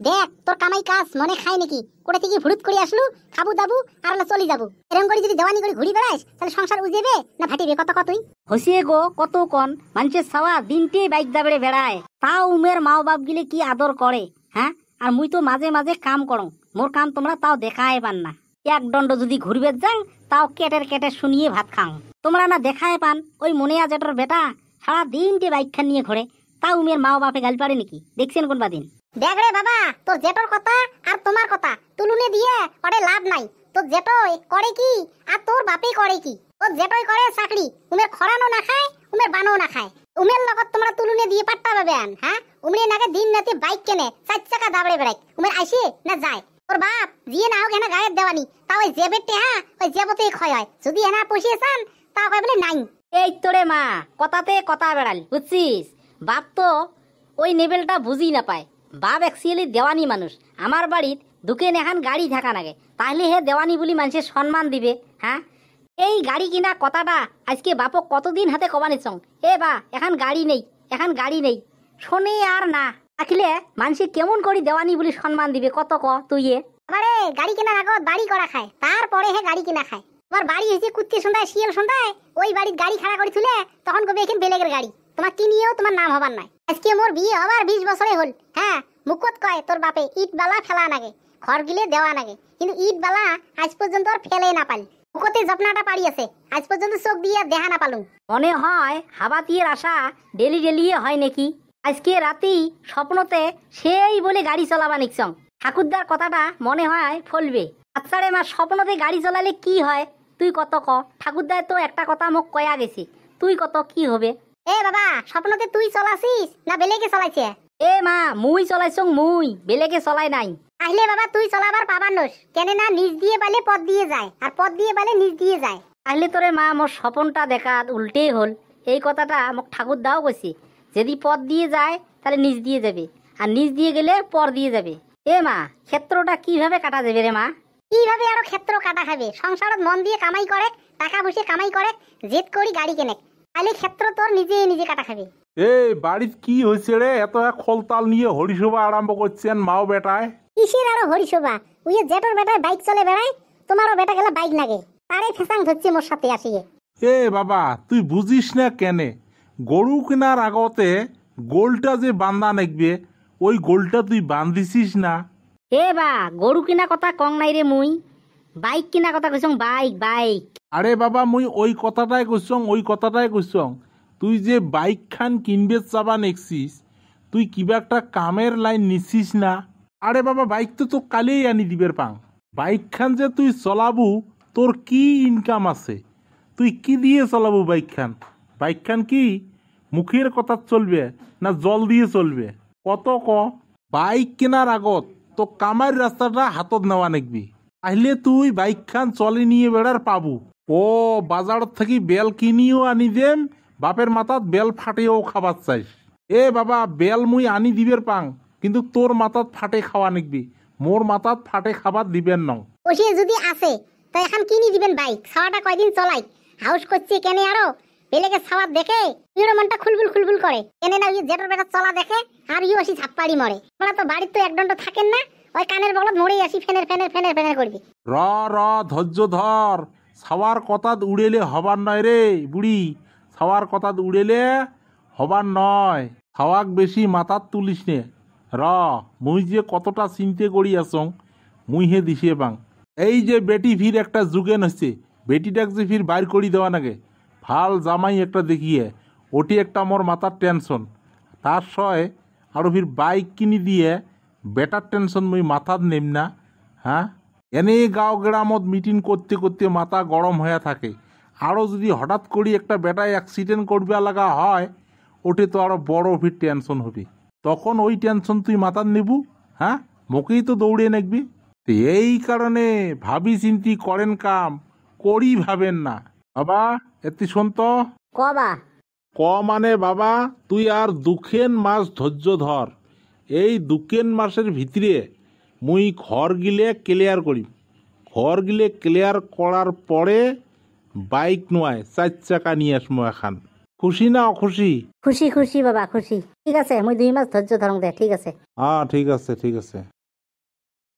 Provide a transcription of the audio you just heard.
দেখ তোর কামাই কাজ মনে খায় নাকি, কোথা থেকে ভুরুত করে আসলু, খাবু দাবু আর চলে যাবো। এরকম করে যদি দেওয়ানি করে ঘুরি বেড়াস তাহলে সংসার উজেবে না ফাটিবে, কত তুই হসিয়ে গো কত কন মানুষের ছাওয়া দিনটি বাইক দাবড়ে বেড়ায়, তাও উমের মাও বাপ গিলে কি আদর করে। হ্যাঁ, আর মুই তো মাঝে মাঝে কাম করং, মোর কাম তোমরা তাও দেখায় পান না। এক দণ্ড যদি ঘুরবে যাং তাও কেটের শুনিয়ে ভাত খাও। তোমরা না দেখায় পান ওই মনিয়া জেঠর বেটা সারা দিনটি বাইক খান নিয়ে ঘোরে, তাও উমের মাও বাপে গাল পারে নাকি? দেখছেন কোনবা দিন? দেখ রে বাবা, তোর জেঠর কথা আর তোমার কথা তুলুনে দিয়ে ওরে লাভ নাই। তোর জেঠই করে কি আর তোর বাপই করে কি? তোর জেঠই করে চাকরি, উমের খরানো না খায়, উমের বানো না খায়। উমের লগত তোমরা তুলুনে দিয়ে পাট্টা পাবে আন। হ্যাঁ, উমরে নাকে দিন রাতে বাইক কেনে, 4 চাকা দাবড়ে বেড়ায়। উমের আইসে না যায়? তোর বাপ জিয়ে না হোক এনা গায়ের দেওয়ানি, তাও ওই জেবেটে হ্যাঁ ওই জেবতেই ক্ষয় হয়। যদি এনা পুষিয়ে চান তাও কয় বলে নাই। এই তোরে মা কথাতে কথা বেড়াল, বুঝছিস? বাপ তো ওই নেবেলটা বুঝি না পায়। বাপ অ্যাকচুয়ালি দেওয়ানি মানুষ। আমার বাড়ির দুকেন এখন গাড়ি থাকা নাগে, তাহলে হে দেওয়ানি বলি মানুষের সম্মান দিবে। হ্যাঁ, এই গাড়ি কিনা কথাটা আজকে বাপক কতদিন হাতে কবানি চং, এ বা এখন গাড়ি নেই, এখন গাড়ি নেই শোনে আর না থাকলে মানুষে কেমন করি দেওয়ানি বলি সম্মান দিবে, কত ক তুই? আরে গাড়ি কেনার আগত বাড়ি করা খায়, তারপরে হে গাড়ি কিনা খায়। তোমার বাড়ি হয়েছে কুত্তি সন্ধ্যায় শিয়াল সন্ধ্যায়, ওই বাড়ির গাড়ি খাড়া করে তুলে তখন কবি এখানে বেলেগের গাড়ি। তোমার কিনিয়েও তোমার নাম হবার নাই। আজকে মোর বিয়ে হবার 20 বছরে হল। হ্যাঁ, মুখত কয় তোর বাপে ইট বালা ফেলা নাগে, ঘর গিলে দেওয়া নাগে, কিন্তু ইট বালা আজ পর্যন্ত আর ফেলে না পাল। মুখতে জপনাটা পাড়ি আছে, আজ পর্যন্ত চোখ দিয়ে দেখা না পালুম। মনে হয় হাবাতিয়ের আশা ডেলি ডেলিয়ে হয় নাকি? আজকে রাতেই স্বপ্নতে সেই বলে গাড়ি চলাবা নিকসং। ঠাকুরদার কথাটা মনে হয় ফলবে। আচ্ছা রে মা, স্বপ্নতে গাড়ি চলালে কি হয় তুই কত ক? ঠাকুরদায় তো একটা কথা মোক কয়া গেছি, তুই কত কি হবে? এ বাবা, স্বপ্নতে তুই চলাছিস না বেলেগে চলাইছে? এ মা, মুই চলাইছং, মুই বেলেগে চলাই নাই। তাহলে বাবা তুই চলাবার পাবার নোস, কেনে না নিজ দিয়ে পালে পথ দিয়ে যায়, আর পথ দিয়ে পালে নিজ দিয়ে যায়। তাহলে তোরে মা মোর স্বপনটা দেখা উল্টেই হল। এই কথাটা মোক ঠাকুরদাও কইছি, যদি পথ দিয়ে যায় তাহলে নিচ দিয়ে যাবে, আর নিচ দিয়ে গেলে পর দিয়ে যাবে। এ মা, ক্ষেত্রটা কিভাবে কাটা যাবে রে মা? কিভাবে আরো ক্ষেত্র কাটা খাবে? সংসারত মন দিয়ে কামাই করে, টাকা পয়সা কামাই করে, জেদ করি গাড়ি কেনে, তাহলে ক্ষেত্র তোর নিজে নিজে কাটা খাবে। এই বাড়ির কি হয়েছে রে? এত খোলতাল নিয়ে হরিসভা আরম্ভ করছেন মাও বেটায়? কিসের আরো হরিসভা? উইয়ে জেঠর বেটায় বাইক চলে বেড়ায়, তোমারও বেটা গেলে বাইক লাগে, তারে ফেসাং ধরছে মোর সাথে আসিয়ে। এ বাবা, তুই বুঝিস না কেনে? গরু কেনার আগতে গোলটা যে বান্ধা নেকবে, ওই গোলটা তুই বান্ধিছিস না? এ বা, গরু কিনা কথা কং নাই রে, মুই বাইক কিনা কথা কইছং। বাইক বাইক আরে বাবা, মুই ওই কথাটাই কইছং। তুই যে বাইক খান কিনবে চাবা নেকছিস, তুই কিবা একটা কামের লাইন নিছিস না? আরে বাবা, বাইক তো তোক কালেই আনি দিবের পাং। বাইক খান যে তুই চলাবু, তোর কি ইনকাম আছে? তুই কি দিয়ে চলাবু বাইক খান কি মুখের কথা চলবে না জল দিয়ে চলবে? কত ক? বাইক কেনার আগত তো কামার রাস্তাটা হাতত নেওয়া নেকবি, তাহলে তুই বাইক খান চলে নিয়ে বেড়ার পাবু। ও বাজারত থাকি বেল কিনিও আনি দেম, বাপের মাথাত বেল ফাটেও খাবার চাইস? এ বাবা, বেল মুই আনি দিবের পাং, কিন্তু তোর মাথাত ফাটে খাওয়া নিকবি, মোর মাথাত ফাটে খাবার দিবেন নং। ওসে যদি আছে তো এখন কিনি দিবেন বাইক? ছাওয়াটা কয়দিন চলাই, হাউস করছে কেনে আরো বেলেগে ছাওয়াত দেখে ইউরো মনটা খুলবুল করে, কেনে না ওই জেঠর বেটা চলা দেখে আর ইউ আসি ঝাপ্পাড়ি মরে। তোমরা তো বাড়ির তো এক দণ্ড থাকেন না, ওই কানের বগলত মরেই আসি ফেনের করবি। র ধৈর্য ধর, ছাওয়ার কথাত উড়েলে হবার নয় রে বুড়ি, ছাওয়ার কথাত উড়েলে হবার নয়। ছাওয়াক বেশি মাথাত তুলিস নে। মুই যে কতটা চিন্তে করি আসং, মুই হে দিশে পাং। এই যে বেটি ফির একটা যুগেন হচ্ছে, বেটিটাক যে ফির বাইর করি দেওয়া নাগে, ভাল জামাই একটা দেখিয়ে, ওটি একটা মোর মাথার টেনশন। তার সয় আরো ফির বাইক কিনি দিয়ে বেটার টেনশন মুই মাথাত নেম না। হ্যাঁ, এনে গাঁও গ্রামত মিটিং করতে করতে মাথা গরম হয়ে থাকে, আরও যদি হঠাৎ করি একটা বেটায় অ্যাক্সিডেন্ট করবে লাগা হয়, ওটি তো আরো বড় ফির টেনশন হবে। তখন ওই টেনশন তুই মাথার নেবু? হ্যাঁ, মোকেই তো দৌড়ে নেকবি। এই কারণে ভাবি চিন্তি করেন কাম, করি ভাবেন না। বাবা এতি শোন তো। কবা ক মানে বাবা, তুই আর দুখেন মাস ধৈর্য ধর। এই দুকেন মাসের ভিতরে মুই ঘর গিলে ক্লিয়ার করার পরে বাইক নয় 4 চাকা নিয়ে আসমো এখান। খুশি না অখুশি? খুশি খুশি বাবা খুশি। ঠিক আছে, মুই 2 মাস ধৈর্য ধরং দে, ঠিক আছে। ঠিক আছে ঠিক আছে।